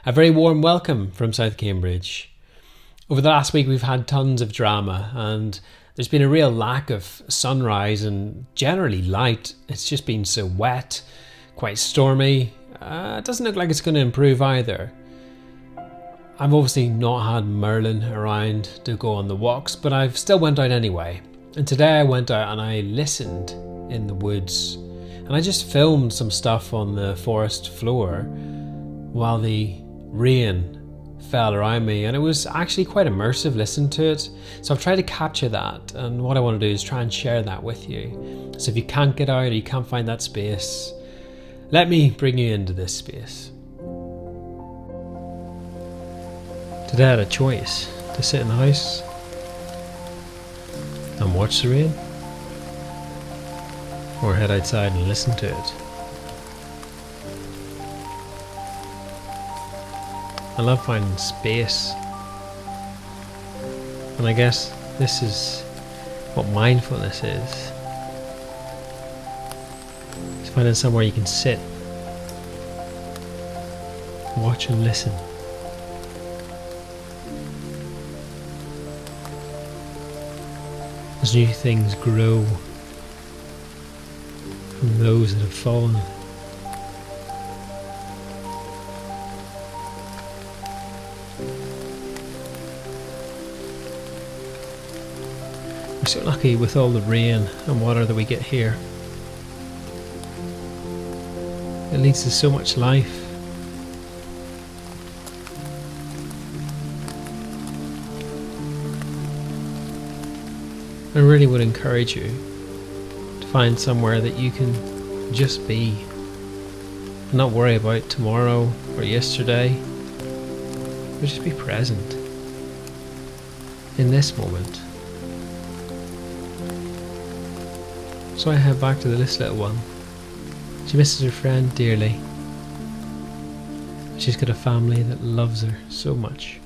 A very warm welcome from South Cambridge. Over the last week we've had tons of drama and there's been a real lack of sunrise and generally light. It's just been so wet, quite stormy. It doesn't look like it's going to improve either. I've obviously not had Merlin around to go on the walks, but I've still went out anyway. And today I went out and I listened in the woods. And I just filmed some stuff on the forest floor while the rain fell around me, and it was actually quite immersive listening to it. So I've tried to capture that, and what I want to do is try and share that with you. So if you can't get out or you can't find that space, let me bring you into this space. Today I had a choice to sit in the house and watch the rain, or head outside and listen to it. I love finding space, and I guess this is what mindfulness is. It's finding somewhere you can sit, watch and listen. As new things grow from those that have fallen. We're so lucky with all the rain and water that we get here. It leads to so much life. I really would encourage you to find somewhere that you can just be and not worry about tomorrow or yesterday, but just be present in this moment. So I head back to this little one. She misses her friend dearly. She's got a family that loves her so much.